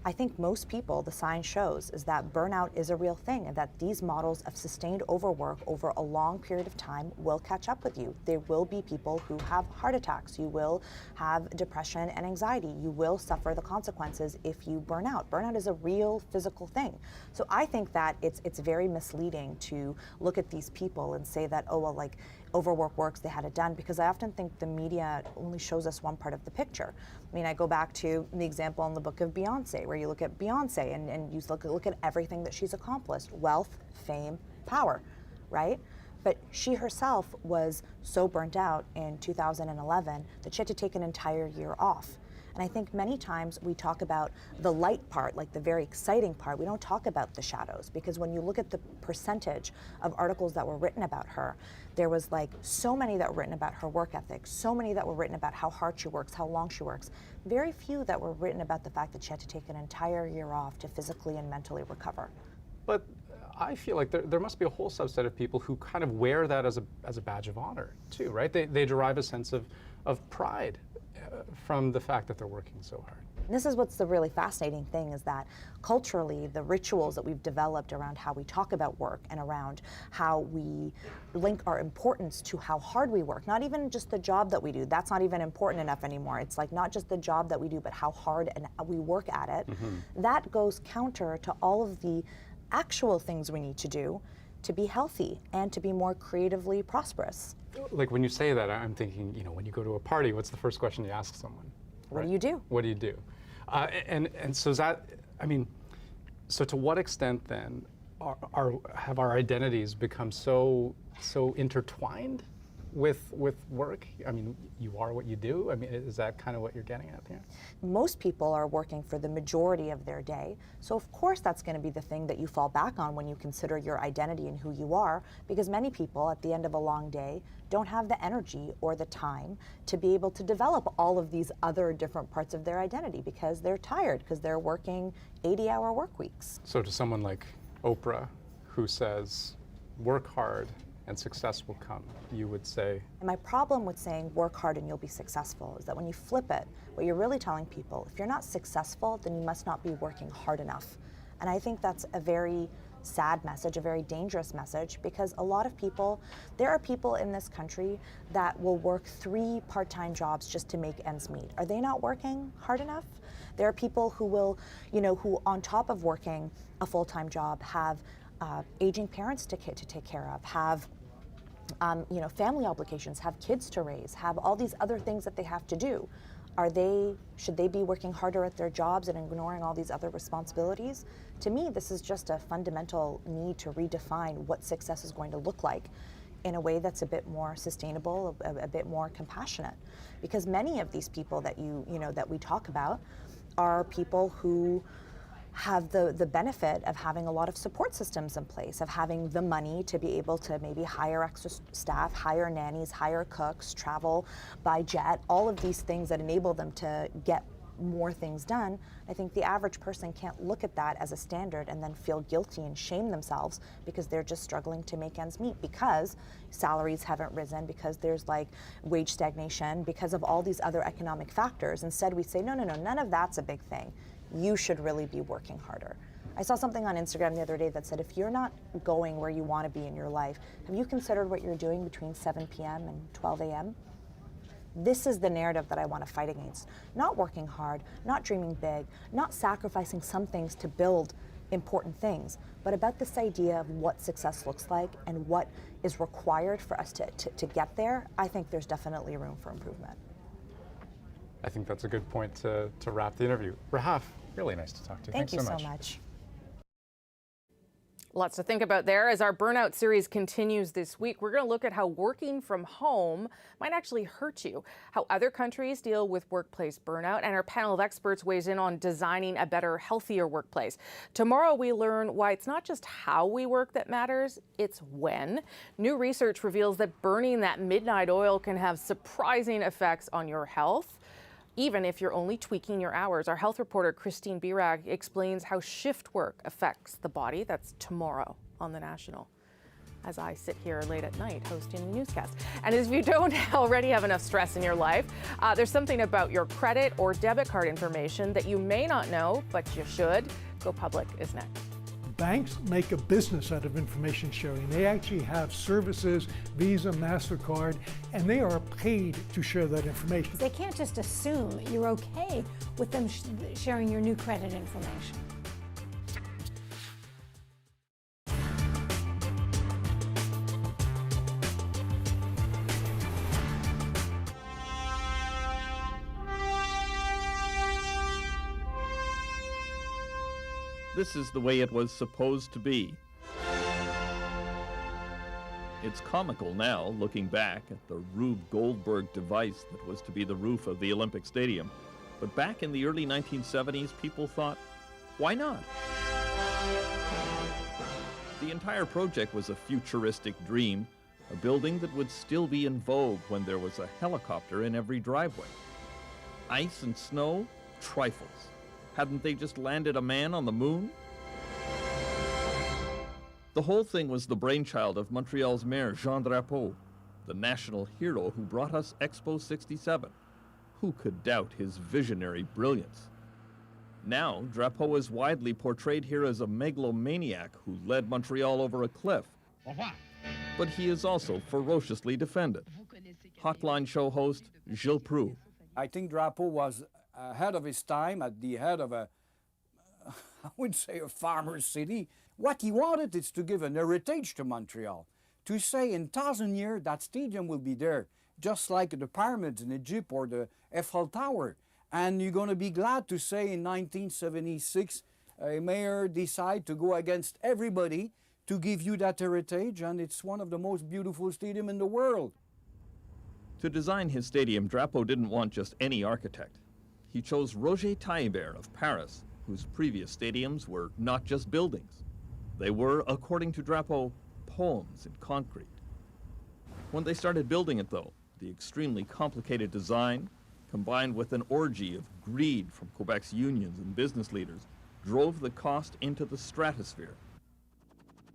I think most people, the science shows, is that burnout is a real thing, and that these models of sustained overwork over a long period of time will catch up with you. There will be people who have heart attacks. You will have depression and anxiety. You will suffer the consequences if you burn out. Burnout is a real physical thing. So I think that it's very misleading to look at these people and say that, oh, well, like, overwork works, they had it done, because I often think the media only shows us one part of the picture. I mean, I go back to the example in the book of Beyonce, where you look at Beyonce and you look at everything that she's accomplished: wealth, fame, power, right? But she herself was so burnt out in 2011 that she had to take an entire year off. And I think many times we talk about the light part, like the very exciting part. We don't talk about the shadows, because when you look at the percentage of articles that were written about her, there was like so many that were written about her work ethic, so many that were written about how hard she works, how long she works, very few that were written about the fact that she had to take an entire year off to physically and mentally recover. But I feel like there must be a whole subset of people who kind of wear that as a badge of honor too, right? They derive a sense of pride from the fact that they're working so hard. This is what's the really fascinating thing, is that culturally, the rituals that we've developed around how we talk about work and around how we link our importance to how hard we work, not even just the job that we do, that's not even important enough anymore. It's like not just the job that we do, but how hard and we work at it. Mm-hmm. That goes counter to all of the actual things we need to do to be healthy and to be more creatively prosperous. Like when you say that, I'm thinking, you know, when you go to a party, what's the first question you ask someone? What do you do? What do you do? And so is that, I mean, so to what extent then have our identities become so intertwined with work? I mean, you are what you do. I mean, is that kind of what you're getting at here? Most people are working for the majority of their day, so of course that's going to be the thing that you fall back on when you consider your identity and who you are, because many people at the end of a long day don't have the energy or the time to be able to develop all of these other different parts of their identity, because they're tired, because they're working 80-hour work weeks. So to someone like Oprah, who says, work hard and success will come, you would say? And my problem with saying work hard and you'll be successful is that when you flip it, what you're really telling people, if you're not successful, then you must not be working hard enough. And I think that's a very sad message, a very dangerous message, because a lot of people, there are people in this country that will work 3 part-time jobs just to make ends meet. Are they not working hard enough? There are people who will, who on top of working a full-time job have aging parents to take care of, have family obligations, have kids to raise, have all these other things that they have to do. Should they be working harder at their jobs and ignoring all these other responsibilities? To me, this is just a fundamental need to redefine what success is going to look like in a way that's a bit more sustainable, a bit more compassionate. Because many of these people that that we talk about are people who have the benefit of having a lot of support systems in place, of having the money to be able to maybe hire extra staff, hire nannies, hire cooks, travel by jet, all of these things that enable them to get more things done. I think the average person can't look at that as a standard and then feel guilty and shame themselves because they're just struggling to make ends meet, because salaries haven't risen, because there's like wage stagnation, because of all these other economic factors. Instead, we say, no, none of that's a big thing. You should really be working harder. I saw something on Instagram the other day that said, if you're not going where you want to be in your life, have you considered what you're doing between 7 p.m. and 12 a.m.? This is the narrative that I want to fight against. Not working hard, not dreaming big, not sacrificing some things to build important things, but about this idea of what success looks like and what is required for us to get there. I think there's definitely room for improvement. I think that's a good point to wrap the interview. Rahaf, really nice to talk to you. Thank you so much. Lots to think about there. As our burnout series continues this week, we're going to look at how working from home might actually hurt you, how other countries deal with workplace burnout, and our panel of experts weighs in on designing a better, healthier workplace. Tomorrow, we learn why it's not just how we work that matters, it's when. New research reveals that burning that midnight oil can have surprising effects on your health, even if you're only tweaking your hours. Our health reporter, Christine Birag, explains how shift work affects the body. That's tomorrow on The National, as I sit here late at night hosting a newscast. And if you don't already have enough stress in your life, there's something about your credit or debit card information that you may not know, but you should. Go Public is next. Banks make a business out of information sharing. They actually have services, Visa, MasterCard, and they are paid to share that information. They can't just assume that you're okay with them sharing your new credit information. This is the way it was supposed to be. It's comical now, looking back at the Rube Goldberg device that was to be the roof of the Olympic Stadium. But back in the early 1970s, people thought, why not? The entire project was a futuristic dream, a building that would still be in vogue when there was a helicopter in every driveway. Ice and snow? Trifles. Hadn't they just landed a man on the moon? The whole thing was the brainchild of Montreal's mayor, Jean Drapeau, the national hero who brought us Expo 67. Who could doubt his visionary brilliance? Now, Drapeau is widely portrayed here as a megalomaniac who led Montreal over a cliff. But he is also ferociously defended. Hotline show host Gilles Proulx. I think Drapeau was ahead of his time, at the head of I would say a farmer's city. What he wanted is to give an heritage to Montreal, to say in 1,000 years that stadium will be there, just like the pyramids in Egypt or the Eiffel Tower. And you're going to be glad to say in 1976, a mayor decided to go against everybody to give you that heritage, and it's one of the most beautiful stadiums in the world. To design his stadium, Drapeau didn't want just any architect. He chose Roger Taillibert of Paris, whose previous stadiums were not just buildings. They were, according to Drapeau, poems in concrete. When they started building it, though, the extremely complicated design, combined with an orgy of greed from Quebec's unions and business leaders, drove the cost into the stratosphere.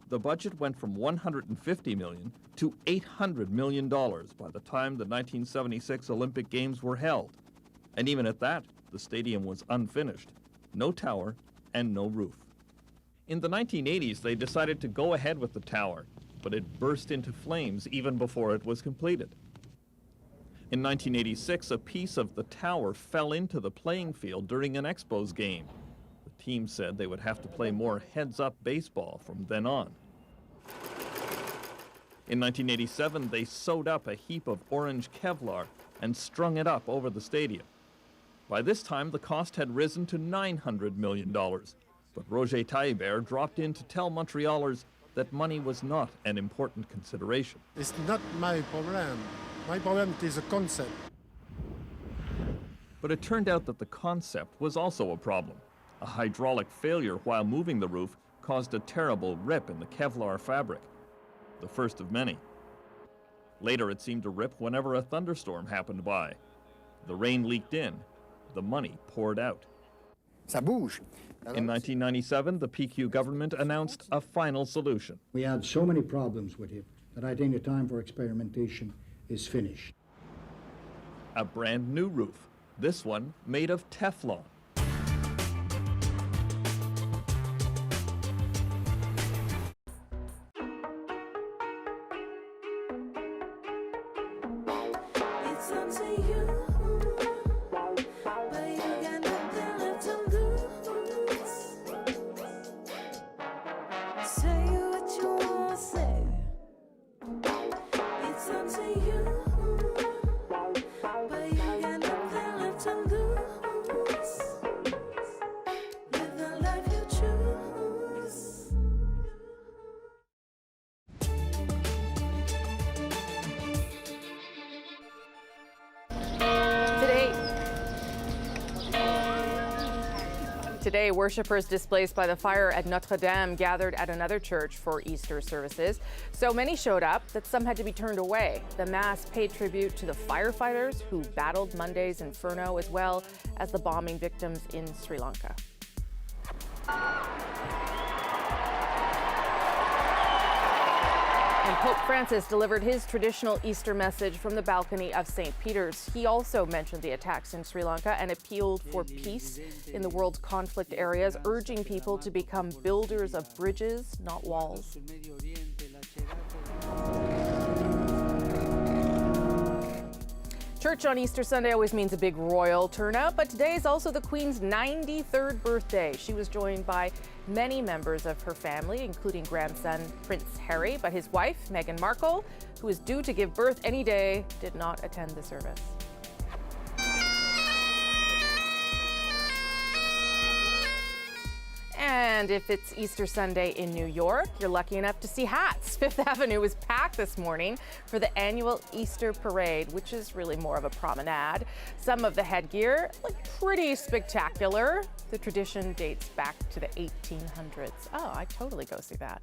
The budget went from $150 million to $800 million by the time the 1976 Olympic Games were held. And even at that, the stadium was unfinished, no tower and no roof. In the 1980s, they decided to go ahead with the tower, but it burst into flames even before it was completed. In 1986, a piece of the tower fell into the playing field during an Expos game. The team said they would have to play more heads-up baseball from then on. In 1987, they sewed up a heap of orange Kevlar and strung it up over the stadium. By this time, the cost had risen to $900 million, but Roger Taillibert dropped in to tell Montrealers that money was not an important consideration. It's not my problem. My problem is a concept. But it turned out that the concept was also a problem. A hydraulic failure while moving the roof caused a terrible rip in the Kevlar fabric, the first of many. Later, it seemed to rip whenever a thunderstorm happened by. The rain leaked in, the money poured out. Ça bouge. In 1997, the PQ government announced a final solution. We had so many problems with it that I think the time for experimentation is finished. A brand new roof, this one made of Teflon. Today, worshippers displaced by the fire at Notre Dame gathered at another church for Easter services. So many showed up that some had to be turned away. The Mass paid tribute to the firefighters who battled Monday's inferno, as well as the bombing victims in Sri Lanka. And Pope Francis delivered his traditional Easter message from the balcony of St. Peter's. He also mentioned the attacks in Sri Lanka and appealed for peace in the world's conflict areas, urging people to become builders of bridges, not walls. Church on Easter Sunday always means a big royal turnout, but today is also the Queen's 93rd birthday. She was joined by many members of her family, including grandson Prince Harry, but his wife, Meghan Markle, who is due to give birth any day, did not attend the service. And if it's Easter Sunday in New York, you're lucky enough to see hats. Fifth Avenue was packed this morning for the annual Easter Parade, which is really more of a promenade. Some of the headgear look pretty spectacular. The tradition dates back to the 1800s. Oh, I'd totally go see that.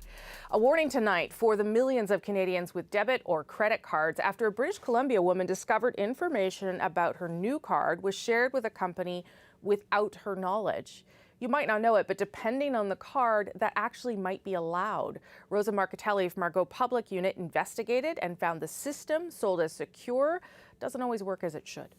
A warning tonight for the millions of Canadians with debit or credit cards after a British Columbia woman discovered information about her new card was shared with a company without her knowledge. You might not know it, but depending on the card, that actually might be allowed. Rosa Marcatelli from our Go Public unit investigated and found the system, sold as secure, doesn't always work as it should.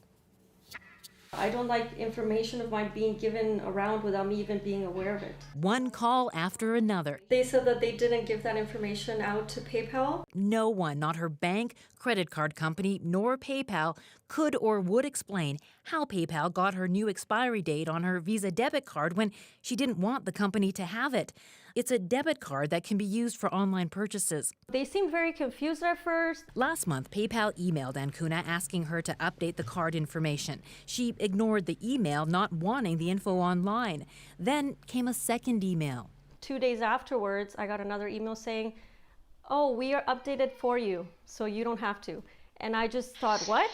I don't like information of mine being given around without me even being aware of it. One call after another. They said that they didn't give that information out to PayPal. No one, not her bank, credit card company, nor PayPal, could or would explain how PayPal got her new expiry date on her Visa debit card when she didn't want the company to have it. It's a debit card that can be used for online purchases. They seemed very confused at first. Last month, PayPal emailed Ancuna asking her to update the card information. She ignored the email, not wanting the info online. Then came a second email. 2 days afterwards, I got another email saying, "Oh, we are updated for you, so you don't have to." And I just thought, what?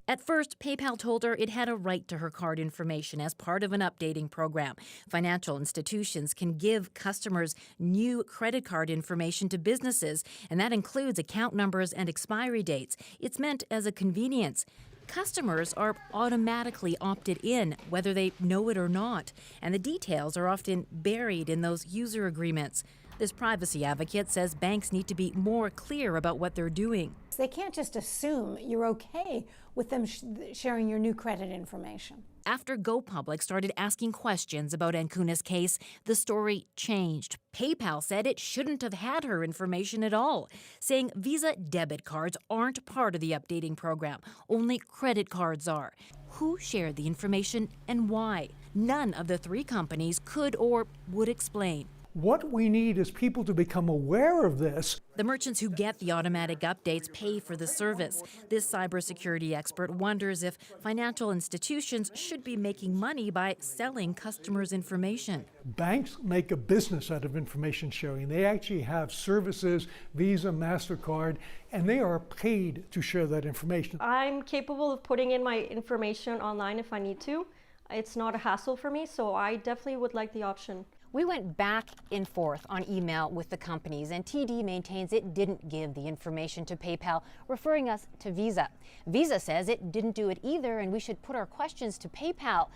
At first, PayPal told her it had a right to her card information as part of an updating program. Financial institutions can give customers new credit card information to businesses, and that includes account numbers and expiry dates. It's meant as a convenience. Customers are automatically opted in, whether they know it or not, and the details are often buried in those user agreements. This privacy advocate says banks need to be more clear about what they're doing. They can't just assume you're okay with them sharing your new credit information. After GoPublic started asking questions about Ancuna's case, the story changed. PayPal said it shouldn't have had her information at all, saying Visa debit cards aren't part of the updating program. Only credit cards are. Who shared the information and why? None of the three companies could or would explain. What we need is people to become aware of this. The merchants who get the automatic updates pay for the service. This cybersecurity expert wonders if financial institutions should be making money by selling customers' information. Banks make a business out of information sharing. They actually have services, Visa, MasterCard, and they are paid to share that information. I'm capable of putting in my information online if I need to. It's not a hassle for me, so I definitely would like the option. We went back and forth on email with the companies, and TD maintains it didn't give the information to PayPal, referring us to Visa. Visa says it didn't do it either, and we should put our questions to PayPal.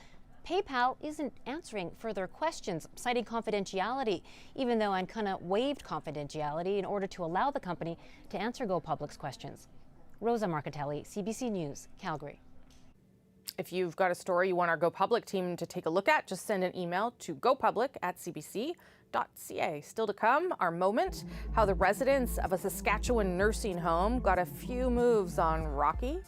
PayPal isn't answering further questions, citing confidentiality, even though Ancuna waived confidentiality in order to allow the company to answer GoPublic's questions. Rosa Marcatelli, CBC News, Calgary. If you've got a story you want our Go Public team to take a look at, just send an email to gopublic@cbc.ca. Still to come, our moment, how the residents of a Saskatchewan nursing home got a few moves on Rocky.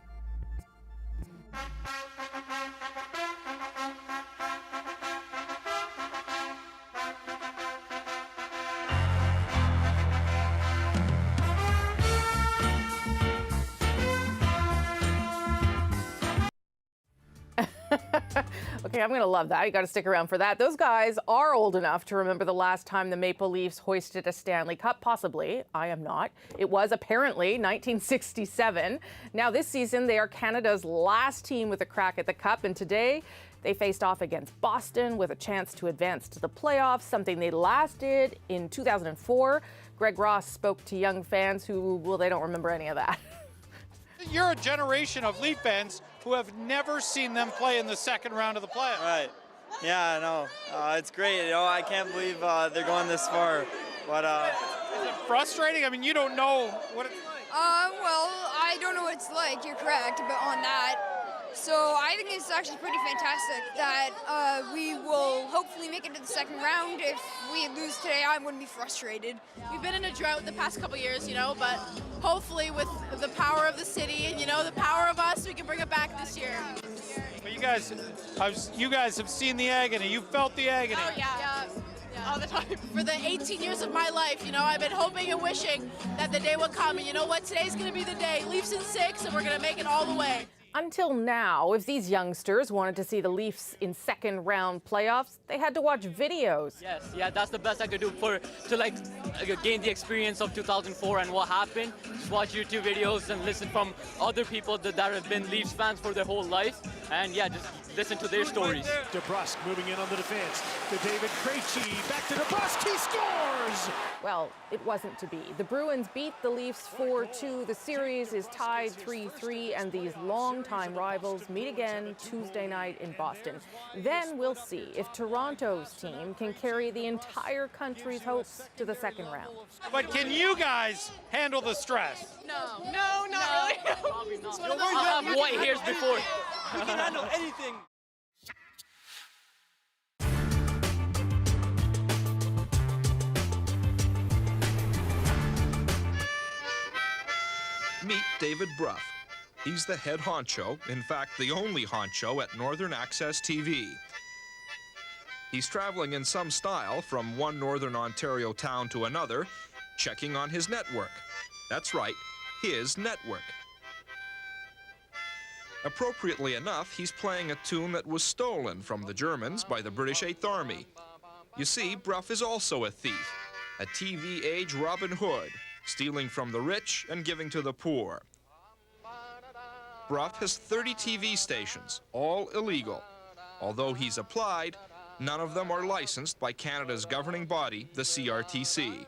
Okay, I'm going to love that. You got to stick around for that. Those guys are old enough to remember the last time the Maple Leafs hoisted a Stanley Cup, possibly. I am not. It was apparently 1967. Now this season, they are Canada's last team with a crack at the Cup, and today they faced off against Boston with a chance to advance to the playoffs, something they last did in 2004. Greg Ross spoke to young fans who, well, they don't remember any of that. You're a generation of Leaf fans who have never seen them play in the second round of the playoffs. Right. Yeah, I know. It's great. You know, I can't believe they're going this far. But is it frustrating? I mean, you don't know what it's like. Well, I don't know what it's like. You're correct, but on that. So I think it's actually pretty fantastic that we will hopefully make it to the second round. If we lose today, I wouldn't be frustrated. We've been in a drought the past couple years, you know, but hopefully with the power of the city and, you know, the power of us, we can bring it back this year. But you guys have seen the agony. You felt the agony. Oh, yeah. All the time. For the 18 years of my life, you know, I've been hoping and wishing that the day would come. And you know what? Today's going to be the day. Leafs in 6, and we're going to make it all the way. Until now, if these youngsters wanted to see the Leafs in second round playoffs, they had to watch videos. Yes, yeah, that's the best I could do to gain the experience of 2004 and what happened. Just watch YouTube videos and listen from other people that have been Leafs fans for their whole life, and yeah, just listen to their stories. DeBrusk moving in on the defense to David Krejci, back to DeBrusk, he scores! Well, it wasn't to be. The Bruins beat the Leafs 4-2. The series is tied 3-3, and these longtime rivals meet again Tuesday night in Boston. Then we'll see if Toronto's team can carry the entire country's hopes to the second round. But can you guys handle the stress? No, not really. I'll have white hairs before. We can handle anything. Meet David Bruff. He's the head honcho, in fact, the only honcho at Northern Access TV. He's traveling in some style from one Northern Ontario town to another, checking on his network. That's right, his network. Appropriately enough, he's playing a tune that was stolen from the Germans by the British 8th Army. You see, Bruff is also a thief, a TV-age Robin Hood, stealing from the rich and giving to the poor. Bruff has 30 TV stations, all illegal. Although he's applied, none of them are licensed by Canada's governing body, the CRTC.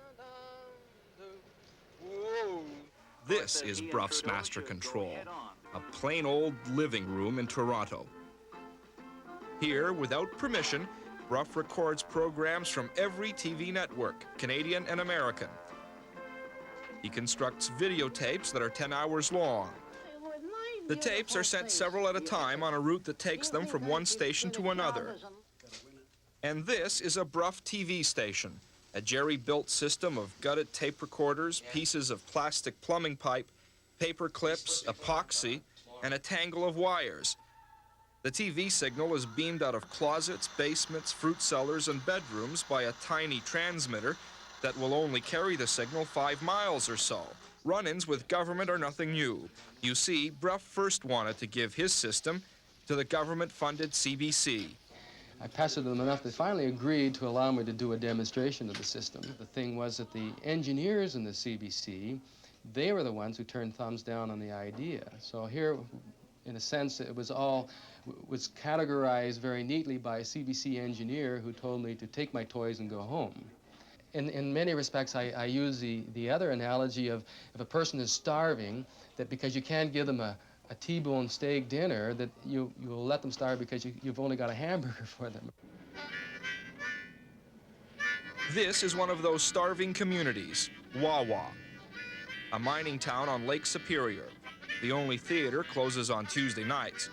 This is Bruff's master control, a plain old living room in Toronto. Here, without permission, Bruff records programs from every TV network, Canadian and American. He constructs videotapes that are 10 hours long. The tapes are sent several at a time on a route that takes them from one station to another. And this is a Bruff TV station, a jerry-built system of gutted tape recorders, pieces of plastic plumbing pipe, paper clips, epoxy, and a tangle of wires. The TV signal is beamed out of closets, basements, fruit cellars, and bedrooms by a tiny transmitter that will only carry the signal 5 miles or so. Run-ins with government are nothing new. You see, Bruff first wanted to give his system to the government-funded CBC. I pestered them enough, they finally agreed to allow me to do a demonstration of the system. The thing was that the engineers in the CBC, they were the ones who turned thumbs down on the idea. So here, in a sense, it was categorized very neatly by a CBC engineer who told me to take my toys and go home. In many respects, I use the other analogy of if a person is starving, that because you can't give them a T-bone steak dinner, that you'll let them starve because you've only got a hamburger for them. This is one of those starving communities, Wawa, a mining town on Lake Superior. The only theater closes on Tuesday nights.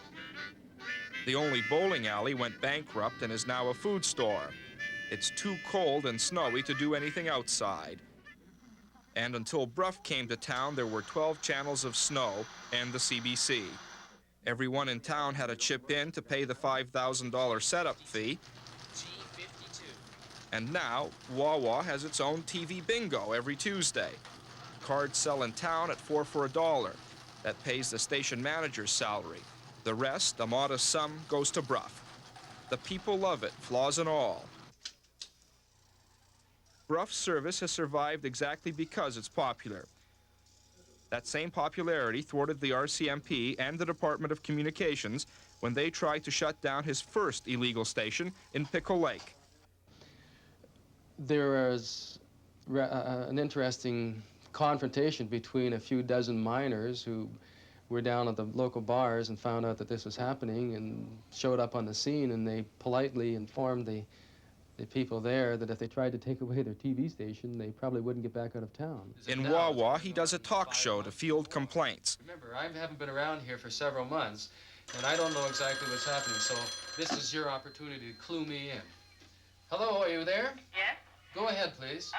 The only bowling alley went bankrupt and is now a food store. It's too cold and snowy to do anything outside. And until Bruff came to town, there were 12 channels of snow and the CBC. Everyone in town had to chip in to pay the $5,000 setup fee. And now, Wawa has its own TV bingo every Tuesday. Cards sell in town at 4 for $1. That pays the station manager's salary. The rest, a modest sum, goes to Bruff. The people love it, flaws and all. Bruff's service has survived exactly because it's popular. That same popularity thwarted the RCMP and the Department of Communications when they tried to shut down his first illegal station in Pickle Lake. There was an interesting confrontation between a few dozen miners who were down at the local bars and found out that this was happening and showed up on the scene, and they politely informed the people there that if they tried to take away their TV station, they probably wouldn't get back out of town. In Wawa, he does a talk show to field complaints. Remember, I haven't been around here for several months, and I don't know exactly what's happening, so this is your opportunity to clue me in. Hello, are you there? Yes? Go ahead, please.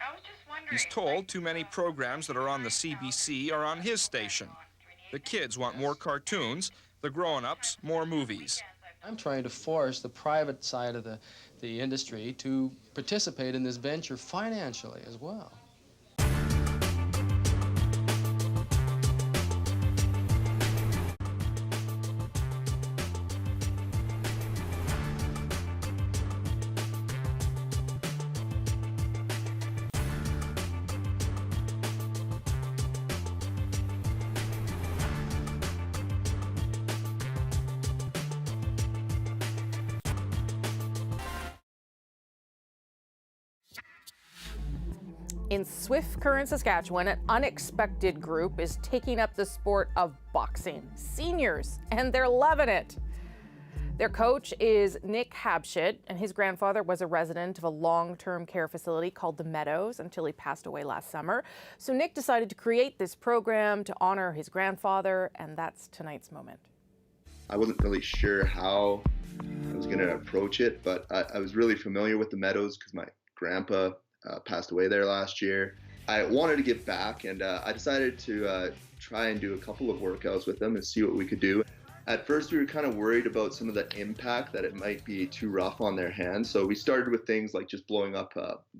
I was just wondering... He's told too many programs that are on the CBC are on his station. The kids want more cartoons, the grown-ups more movies. I'm trying to force the private side of the industry to participate in this venture financially as well. In Swift Current, Saskatchewan, an unexpected group is taking up the sport of boxing. Seniors, and they're loving it. Their coach is Nick Habshit, and his grandfather was a resident of a long-term care facility called the Meadows until he passed away last summer. So Nick decided to create this program to honor his grandfather, and that's tonight's moment. I wasn't really sure how I was going to approach it, but I was really familiar with the Meadows because my grandpa passed away there last year. I wanted to give back, and I decided to try and do a couple of workouts with them and see what we could do. At first, we were kind of worried about some of the impact, that it might be too rough on their hands. So we started with things like just blowing up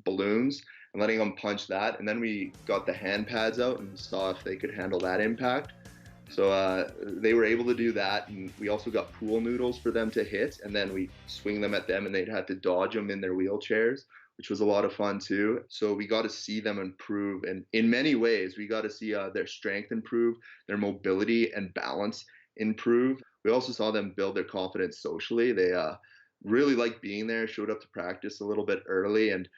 balloons and letting them punch that. And then we got the hand pads out and saw if they could handle that impact. So they were able to do that. And we also got pool noodles for them to hit. And then we swing them at them and they'd have to dodge them in their wheelchairs, which was a lot of fun too. So we got to see them improve. And in many ways, we got to see their strength improve, their mobility and balance improve. We also saw them build their confidence socially. They really liked being there, showed up to practice a little bit early, and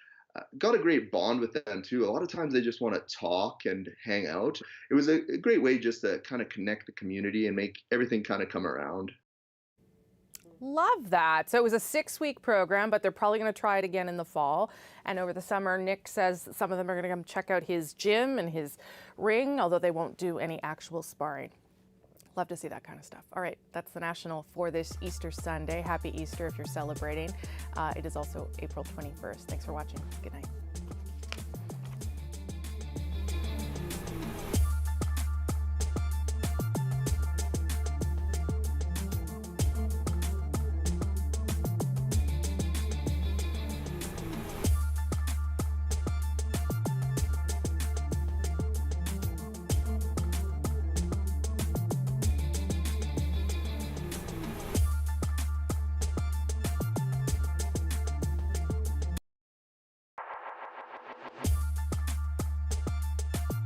got a great bond with them too. A lot of times they just want to talk and hang out. It was a great way just to kind of connect the community and make everything kind of come around. Love that. So it was a 6-week program, but they're probably going to try it again in the fall. And over the summer, Nick says some of them are going to come check out his gym and his ring, although they won't do any actual sparring. Love to see that kind of stuff. All right, that's the National for this Easter Sunday. Happy Easter if you're celebrating. It is also April 21st. Thanks for watching. Good night.